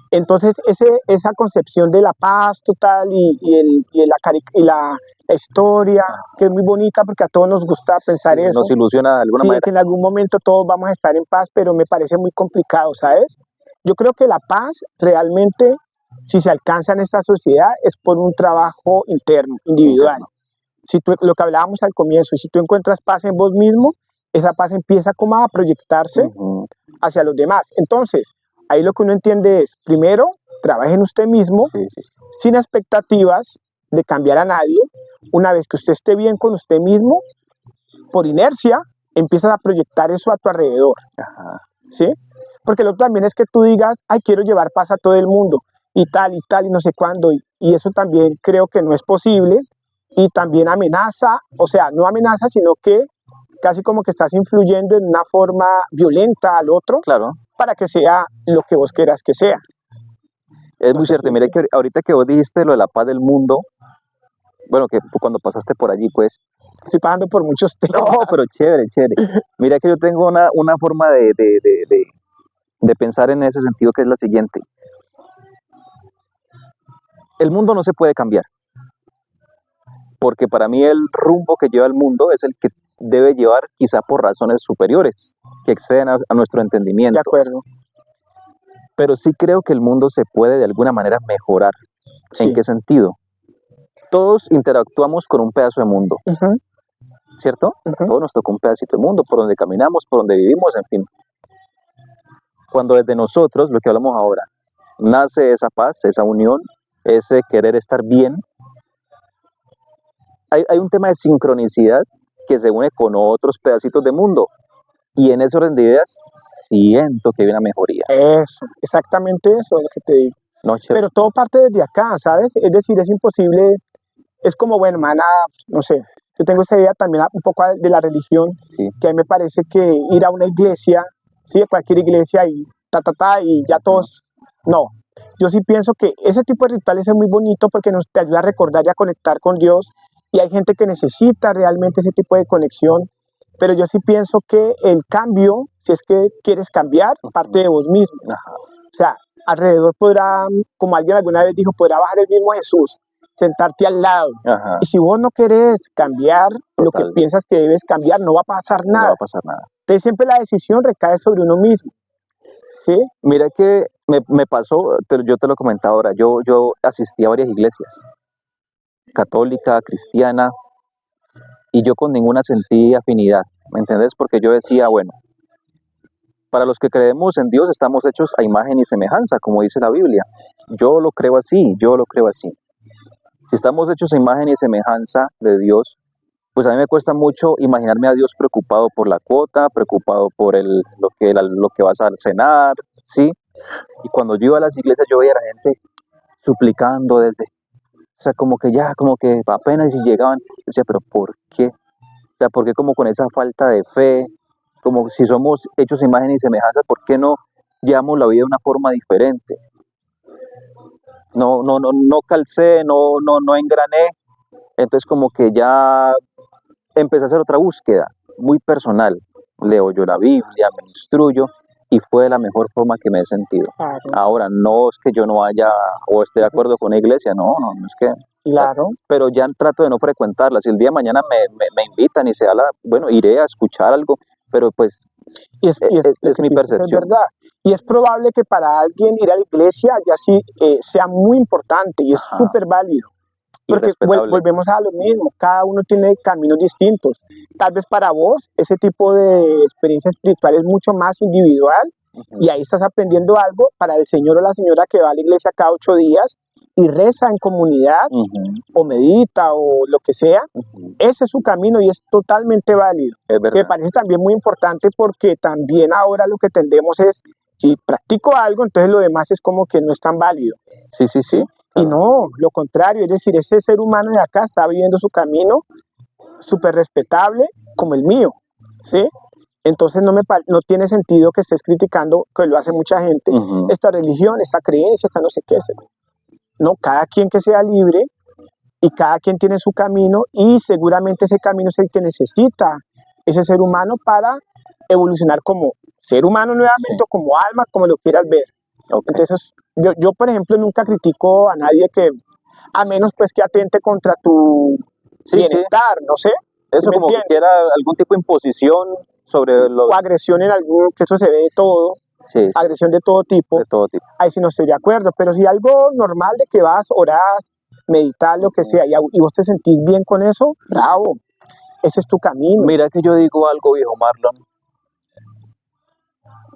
Entonces, esa concepción de la paz total y la historia, que es muy bonita porque a todos nos gusta pensar Sí, eso, nos ilusiona de alguna sí, manera. que en algún momento todos vamos a estar en paz, pero me parece muy complicado, ¿sabes? Yo creo que la paz realmente, si se alcanza en esta sociedad, es por un trabajo interno, individual. Si tú, lo que hablábamos al comienzo, si tú encuentras paz en vos mismo, esa paz empieza como a proyectarse hacia los demás. Entonces, ahí lo que uno entiende es, primero, trabaje en usted mismo, sin expectativas de cambiar a nadie. Una vez que usted esté bien con usted mismo, por inercia, empiezas a proyectar eso a tu alrededor. ¿Sí? Porque lo otro también es que tú digas, ay, quiero llevar paz a todo el mundo, y tal, y no sé cuándo, y eso también creo que no es posible, y también amenaza, o sea, no amenaza, sino que casi como que estás influyendo en una forma violenta al otro, Claro. para que sea lo que vos quieras que sea. Es muy cierto. Mira que ahorita que vos dijiste lo de la paz del mundo, bueno, que cuando pasaste por allí, pues... Estoy pasando por muchos temas. No, pero chévere, chévere. Mira que yo tengo una forma de pensar en ese sentido, que es la siguiente. El mundo no se puede cambiar, porque para mí el rumbo que lleva el mundo es el que debe llevar, quizá por razones superiores, que exceden a nuestro entendimiento. De acuerdo. Pero sí creo que el mundo se puede de alguna manera mejorar. Sí. ¿En qué sentido? Todos interactuamos con un pedazo de mundo, ¿cierto? Todos nos tocó un pedacito de mundo, por donde caminamos, por donde vivimos, en fin. Cuando desde nosotros, lo que hablamos ahora, nace esa paz, esa unión, ese querer estar bien, hay un tema de sincronicidad que se une con otros pedacitos de mundo. Y en ese orden de ideas siento que hay una mejoría. Eso, exactamente eso es lo que te digo. No, pero todo parte desde acá, ¿sabes? Es decir, es imposible, es como, bueno, no sé, yo tengo esa idea también un poco de la religión, que a mí me parece que ir a una iglesia, sí, a cualquier iglesia y y ya todos, no. Yo sí pienso que ese tipo de rituales es muy bonito porque nos te ayuda a recordar y a conectar con Dios, y hay gente que necesita realmente ese tipo de conexión, pero yo sí pienso que el cambio, si es que quieres cambiar, parte de vos mismo. O sea, alrededor podrá, como alguien alguna vez dijo, podrá bajar el mismo Jesús, sentarte al lado. Y si vos no querés cambiar lo que piensas que debes cambiar, no va a pasar nada. No va a pasar nada. Entonces siempre la decisión recae sobre uno mismo. ¿Sí? Mira que me pasó, yo te lo comentaba ahora, yo asistí a varias iglesias, católica, cristiana, y yo con ninguna sentí afinidad, ¿me entendés? Porque yo decía, bueno, para los que creemos en Dios estamos hechos a imagen y semejanza, como dice la Biblia. Yo lo creo así, yo lo creo así. Si estamos hechos a imagen y semejanza de Dios, pues a mí me cuesta mucho imaginarme a Dios preocupado por la cuota, preocupado por lo que vas a cenar, ¿sí? Y cuando yo iba a las iglesias yo veía a la gente suplicando o sea, como que apenas si llegaban, yo decía, pero ¿por qué? O sea, ¿por qué como con esa falta de fe? Como si somos hechos a imagen y semejanza, ¿por qué no llevamos la vida de una forma diferente? No calcé, no engrané. Entonces como que ya empecé a hacer otra búsqueda muy personal. Leo yo la Biblia, me instruyo, y fue de la mejor forma que me he sentido. Claro. Ahora, no es que yo no vaya o esté de acuerdo con la iglesia, no es que... Claro. Pero ya trato de no frecuentarla. Si el día de mañana me invitan y se habla, bueno, iré a escuchar algo, pero pues es mi percepción. Es verdad. Y es probable que para alguien ir a la iglesia ya sí sea muy importante y es súper válido. Porque volvemos a lo mismo, cada uno tiene caminos distintos. Tal vez para vos ese tipo de experiencia espiritual es mucho más individual y ahí estás aprendiendo algo. Para el señor o la señora que va a la iglesia cada 8 días y reza en comunidad o medita o lo que sea, ese es su camino y es totalmente válido. Me parece también muy importante porque también ahora lo que tendemos es, si practico algo, entonces lo demás es como que no es tan válido. Sí. Y no, lo contrario, es decir, este ser humano de acá está viviendo su camino súper respetable como el mío, ¿sí? Entonces no tiene sentido que estés criticando, que lo hace mucha gente, esta religión, esta creencia, esta no sé qué. No, cada quien que sea libre y cada quien tiene su camino y seguramente ese camino es el que necesita ese ser humano para evolucionar como ser humano nuevamente o como alma, como lo quieras ver. Entonces, yo, por ejemplo, nunca critico a nadie a menos pues que atente contra tu bienestar, no sé. Eso como que quiera algún tipo de imposición sobre o agresión en algún, que eso se ve de todo. Sí, sí, agresión de todo tipo, de todo tipo. ahí sí no estoy de acuerdo, pero si algo normal de que vas, orás, meditar, lo que sea, y vos te sentís bien con eso, bravo, ese es tu camino. Mira que yo digo algo, viejo Marlon,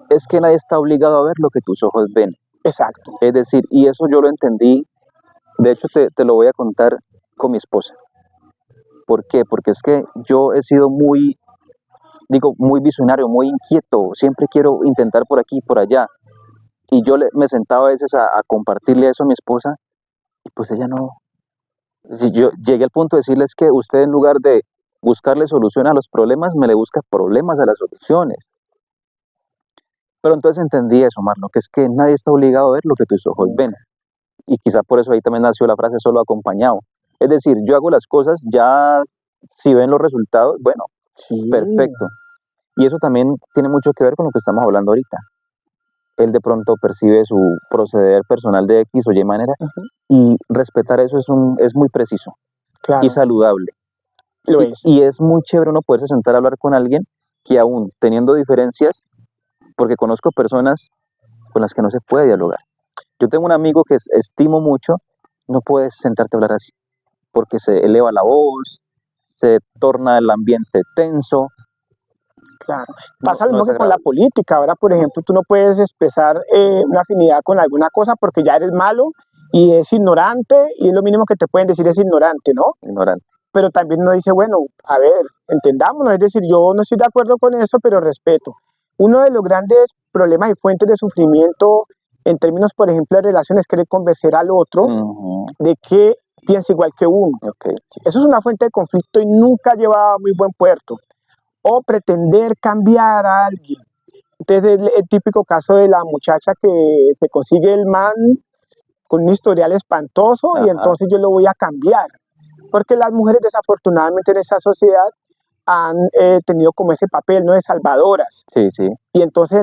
es que nadie está obligado a ver lo que tus ojos ven. Exacto. Es decir, y eso yo lo entendí, de hecho te lo voy a contar con mi esposa. ¿Por qué? Porque es que yo he sido muy, digo, muy visionario, muy inquieto, siempre quiero intentar por aquí y por allá. Y yo me sentaba a veces a compartirle eso a mi esposa, y pues ella no. Si yo llegué al punto de decirles que usted en lugar de buscarle solución a los problemas, me le busca problemas a las soluciones. Pero entonces entendí eso, Marlon, que es que nadie está obligado a ver lo que tus ojos ven. Y quizá por eso ahí también nació la frase solo acompañado. Es decir, yo hago las cosas, ya si ven los resultados, bueno, Sí. perfecto. Y eso también tiene mucho que ver con lo que estamos hablando ahorita. Él de pronto percibe su proceder personal de X o Y manera, Ujú. y respetar eso es muy preciso Claro, y saludable. lo es. Y es muy chévere uno poderse sentar a hablar con alguien que aún teniendo diferencias, porque conozco personas con las que no se puede dialogar. Yo tengo un amigo que estimo mucho, no puedes sentarte a hablar así, porque se eleva la voz, se torna el ambiente tenso. Claro. No, Pasa lo no mismo es que con la agradable. política. Ahora, por ejemplo, tú no puedes expresar una afinidad con alguna cosa porque ya eres malo y es ignorante, y es lo mínimo que te pueden decir es ignorante, ¿no? Ignorante. Pero también uno dice, bueno, a ver, entendámonos, es decir, yo no estoy de acuerdo con eso, pero respeto. Uno de los grandes problemas y fuentes de sufrimiento en términos, por ejemplo, de relaciones, es querer convencer al otro Ujú, de que piensa igual que uno. ok. Eso es una fuente de conflicto y nunca lleva a muy buen puerto. O pretender cambiar a alguien. Entonces, el típico caso de la muchacha que se consigue el man con un historial espantoso y Ajá. entonces yo lo voy a cambiar. Porque las mujeres desafortunadamente en esa sociedad han tenido como ese papel, ¿no?, de salvadoras. Sí, sí. Y entonces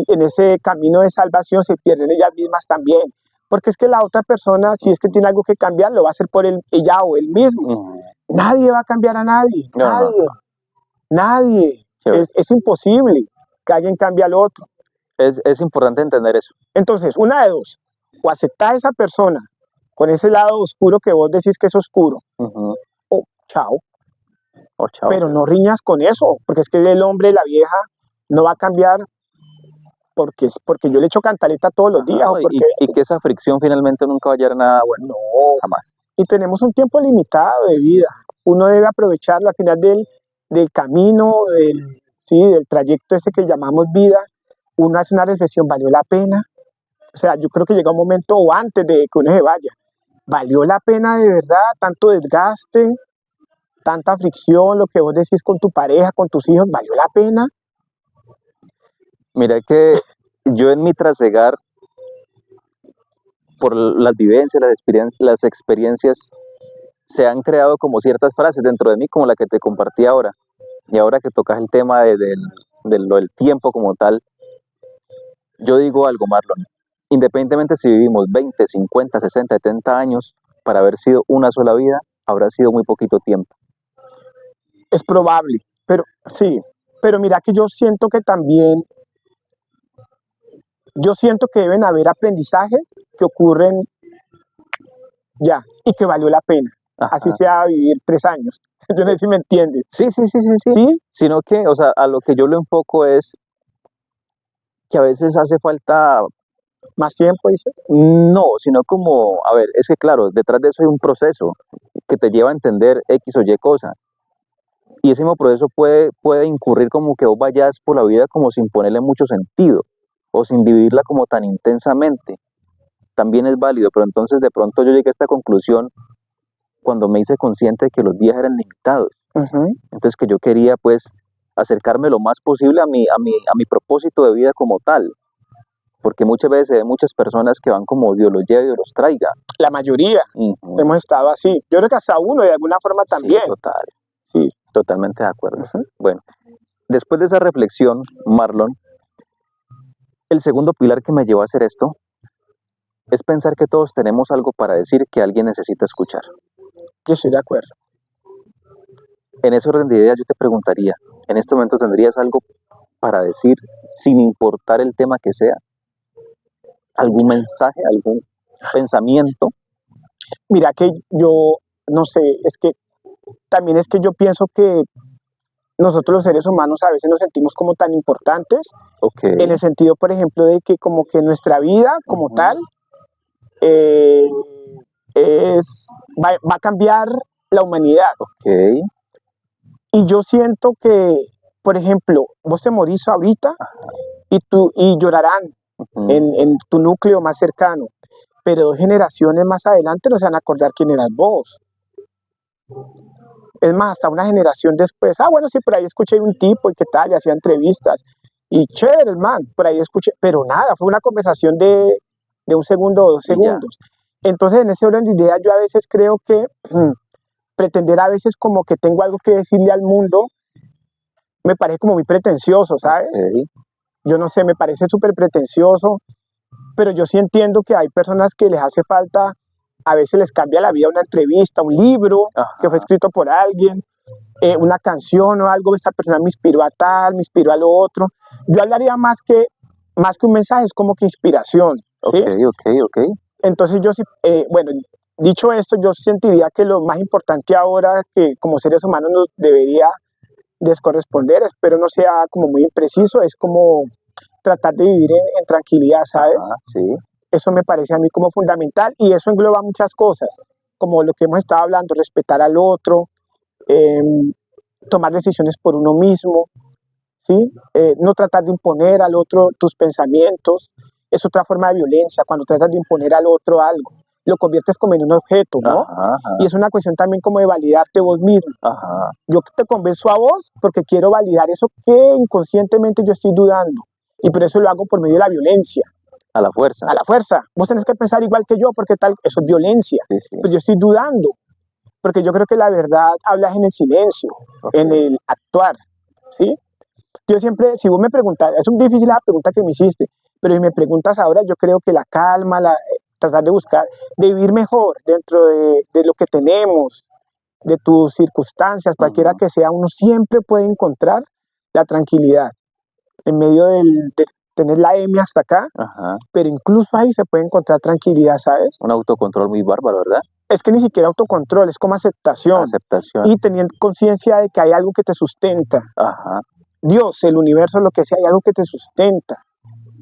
en ese camino de salvación se pierden ellas mismas también. Porque es que la otra persona, si es que tiene algo que cambiar, lo va a hacer por ella o él mismo. Ujú. Nadie va a cambiar a nadie, No, no, nadie, nadie. chévere. Es imposible que alguien cambie al otro. Es importante entender eso. Entonces, una de dos, o aceptar a esa persona con ese lado oscuro que vos decís que es oscuro, Ujú. o chao, Oh, chao. pero no riñas con eso, porque es que el hombre, la vieja, no va a cambiar porque yo le echo cantaleta todos los días, Ajá, o y, porque y que esa fricción finalmente nunca va a llegar a nada bueno, no. jamás. Y tenemos un tiempo limitado de vida. Uno debe aprovecharlo al final del camino, del trayecto ese que llamamos vida. Uno hace una reflexión, ¿valió la pena? O sea, yo creo que llega un momento, o antes de que uno se vaya, ¿valió la pena de verdad tanto desgaste, tanta fricción, lo que vos decís con tu pareja, con tus hijos? ¿Valió la pena? Mira que yo en mi trasegar por las vivencias, las experiencias, se han creado como ciertas frases dentro de mí, como la que te compartí ahora. Y ahora que tocas el tema del tiempo como tal, yo digo algo, Marlon. Independientemente si vivimos 20, 50, 60, 70 años, para haber sido una sola vida, habrá sido muy poquito tiempo. Es probable, pero sí. Pero mira que yo siento que también, deben haber aprendizajes que ocurren ya y que valió la pena. Así Ajá. sea vivir 3 años. Yo no sé si me entiendes. Sí, sí, sí, sí, sí. ¿Sí? Sino que, o sea, a lo que yo lo enfoco es que a veces hace falta, Más tiempo, dice. no, sino como, a ver, es que claro, detrás de eso hay un proceso que te lleva a entender X o Y cosa. Y ese mismo proceso puede incurrir como que vos vayas por la vida como sin ponerle mucho sentido o sin vivirla como tan intensamente. También es válido, pero entonces de pronto yo llegué a esta conclusión cuando me hice consciente de que los días eran limitados. Ujú. Entonces que yo quería pues acercarme lo más posible a mi propósito de vida como tal. Porque muchas veces se ven muchas personas que van como Dios los lleve y Dios los traiga. La mayoría Ujú. hemos estado así. Yo creo que hasta uno de alguna forma también. Sí, total. Sí. Totalmente de acuerdo. Ujú. Bueno, después de esa reflexión, Marlon, el segundo pilar que me llevó a hacer esto es pensar que todos tenemos algo para decir que alguien necesita escuchar. Yo estoy de acuerdo. En ese orden de ideas yo te preguntaría, ¿en este momento tendrías algo para decir, sin importar el tema que sea? ¿Algún mensaje, algún pensamiento? Mira que yo, no sé, es que también es que yo pienso que nosotros los seres humanos a veces nos sentimos como tan importantes, Ok. en el sentido, por ejemplo, de que como que nuestra vida como Ujú. tal va a cambiar la humanidad. Ok. Y yo siento que, por ejemplo, vos te morís ahorita y llorarán Ujú. en tu núcleo más cercano, pero 2 generaciones más adelante no se van a acordar quién eras vos. Es más, hasta una generación después, bueno, sí, por ahí escuché un tipo y qué tal, y hacía entrevistas, y chévere, el man, por ahí escuché, pero nada, fue una conversación de 1 segundo o 2 Y ya. segundos. Entonces, en ese orden de ideas, yo a veces creo que pretender a veces como que tengo algo que decirle al mundo, me parece como muy pretencioso, ¿sabes? Ok. Yo no sé, me parece súper pretencioso, pero yo sí entiendo que hay personas que les hace falta, a veces les cambia la vida una entrevista, un libro que fue Ajá. escrito por alguien, una canción o algo, esta persona me inspiró a tal, me inspiró a lo otro. Yo hablaría más que un mensaje, es como que inspiración, Ok, ¿sí? ok. Entonces yo sí, bueno, dicho esto, yo sentiría que lo más importante ahora que como seres humanos nos debería descorresponder, espero no sea como muy impreciso, es como tratar de vivir en tranquilidad, ¿sabes? Ajá, sí. Eso me parece a mí como fundamental y eso engloba muchas cosas, como lo que hemos estado hablando, respetar al otro, eh, tomar decisiones por uno mismo, ¿sí? No tratar de imponer al otro tus pensamientos, es otra forma de violencia, cuando tratas de imponer al otro algo, lo conviertes como en un objeto, ¿no? Ajá, Y es una cuestión también como de validarte vos mismo. ajá. Yo te convenzo a vos porque quiero validar eso que inconscientemente yo estoy dudando, y por eso lo hago por medio de la violencia. A la fuerza. A la fuerza. Vos tenés que pensar igual que yo, porque tal, eso es violencia. Sí, sí. Pero yo estoy dudando, porque yo creo que la verdad habla en el silencio, Ok. en el actuar, ¿sí? Yo siempre, si vos me preguntas, es un difícil la pregunta que me hiciste, pero si me preguntas ahora, yo creo que la calma, tratar de buscar, de vivir mejor dentro de lo que tenemos, de tus circunstancias, cualquiera Ujú. que sea, uno siempre puede encontrar la tranquilidad en medio de tener la M hasta acá, Ajá. pero incluso ahí se puede encontrar tranquilidad, ¿sabes? Un autocontrol muy bárbaro, ¿verdad? Es que ni siquiera autocontrol, es como aceptación Aceptación. y teniendo conciencia de que hay algo que te sustenta. Ajá. Dios, el universo, lo que sea, hay algo que te sustenta,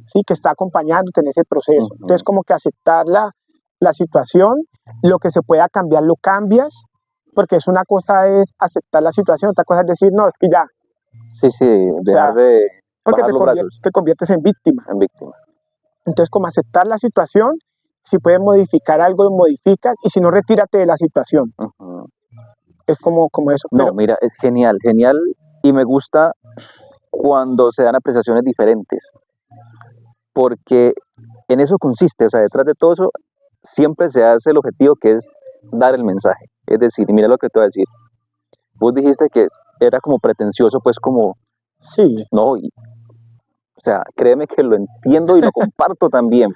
¿sí? Que está acompañándote en ese proceso. Ujú. Entonces, como que aceptar la situación, lo que se pueda cambiar, lo cambias, porque es una cosa es aceptar la situación, otra cosa es decir, no, es que ya, Sí, sí, dejar sea, de porque bajar los brazos te conviertes en víctima. en víctima. Entonces, como aceptar la situación, si puedes modificar algo, lo modificas, y si no, retírate de la situación. Ujú. Es como eso. No, Pero mira, es genial, genial. Y me gusta cuando se dan apreciaciones diferentes, porque en eso consiste, o sea, detrás de todo eso siempre se hace el objetivo que es dar el mensaje. Es decir, mira lo que te voy a decir. Vos dijiste que era como pretencioso, pues como, sí, no, o sea, créeme que lo entiendo y lo comparto también,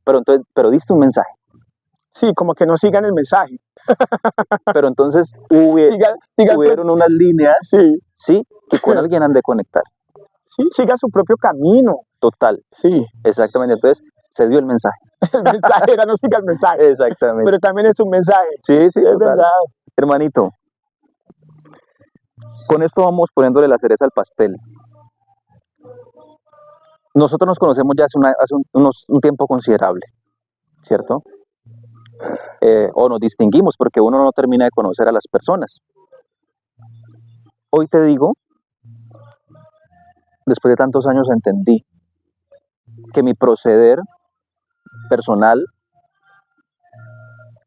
pero diste un mensaje. sí, como que no sigan el mensaje. Pero entonces Sigan hubieron unas líneas, sí, ¿sí? Que con alguien han de conectar. sí, siga su propio camino. Total, Sí, exactamente. Entonces se dio el mensaje. el mensaje era no siga el mensaje, Exactamente. pero también es un mensaje. Sí, sí, Es total. verdad. Hermanito, con esto vamos poniéndole la cereza al pastel. Nosotros nos conocemos ya hace un tiempo considerable, ¿cierto? O nos distinguimos porque uno no termina de conocer a las personas. Hoy te digo, después de tantos años entendí que mi proceder personal,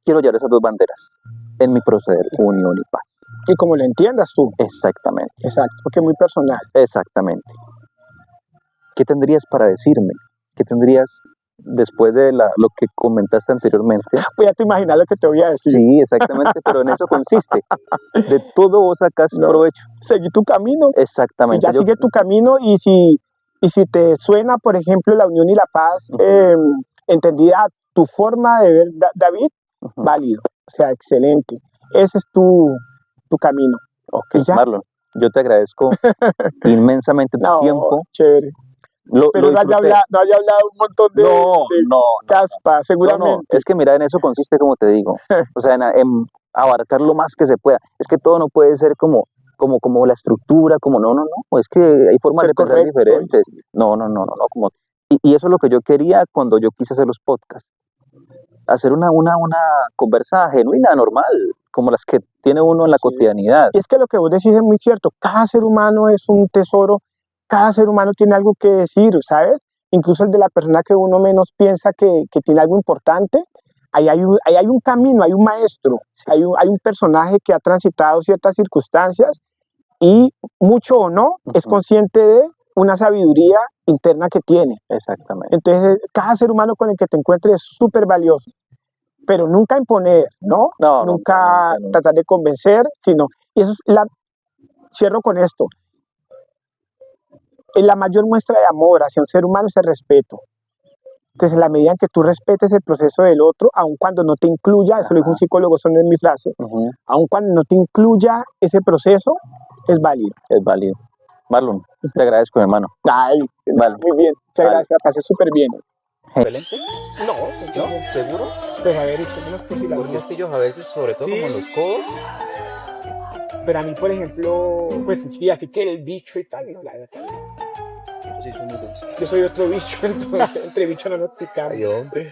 quiero llevar esas dos banderas en mi proceder, unión y paz. Y como lo entiendas tú. Exactamente, Exacto, porque es muy personal. exactamente. ¿Qué tendrías para decirme? ¿Qué tendrías después de lo que comentaste anteriormente? Pues ya te imaginas lo que te voy a decir. Sí, exactamente, pero en eso consiste. De todo vos sacas No, provecho. seguí tu camino. Y Exactamente. ya sigue tu camino y si te suena, por ejemplo, la unión y la paz, entendida tu forma de ver, David, válido. O sea, excelente. Ese es tu camino. Ok, Y ya. Marlon, Yo te agradezco inmensamente tu No, tiempo. chévere. Lo Pero no haya disfruté. hablado un montón de No. caspa, No, seguramente. es que mira, en eso consiste, como te digo, o sea, en abarcar lo más que se pueda. Es que todo no puede ser como la estructura, no, es que hay formas Ser de pensar correcto, diferentes. sí. No, como, y eso es lo que yo quería cuando yo quise hacer los podcasts, hacer una conversa genuina, normal, como las que tiene uno en la Sí. cotidianidad. Y es que lo que vos decís es muy cierto. Cada ser humano es un tesoro. Cada ser humano tiene algo que decir, ¿sabes? Incluso el de la persona que uno menos piensa que tiene algo importante. Ahí hay un camino, hay un maestro, hay un personaje que ha transitado ciertas circunstancias y, mucho o no, es consciente de una sabiduría interna que tiene. Exactamente. Entonces, cada ser humano con el que te encuentres es súper valioso, pero nunca imponer, ¿no? No, Nunca nunca. tratar de convencer, sino, y eso es cierro con esto, la mayor muestra de amor hacia un ser humano es el respeto. Entonces, en la medida en que tú respetes el proceso del otro, aun cuando no te incluya, eso lo dijo un psicólogo, eso no es mi frase, aun cuando no te incluya ese proceso, es válido. Es válido. Marlon, te agradezco, hermano. Ay, Vale. muy bien, muchas Vale. gracias, la pasé súper bien. ¿Excelente? No, ¿Seguro? pues a ver, echémonos cositas. Porque es que ellos a veces, sobre todo Sí. como en los codos, Pero a mí, por ejemplo, pues sí, así que el bicho y tal, no, la verdad. sí son muy dulces. Yo soy otro bicho, entonces entre bicho no nos picamos. Ay, hombre.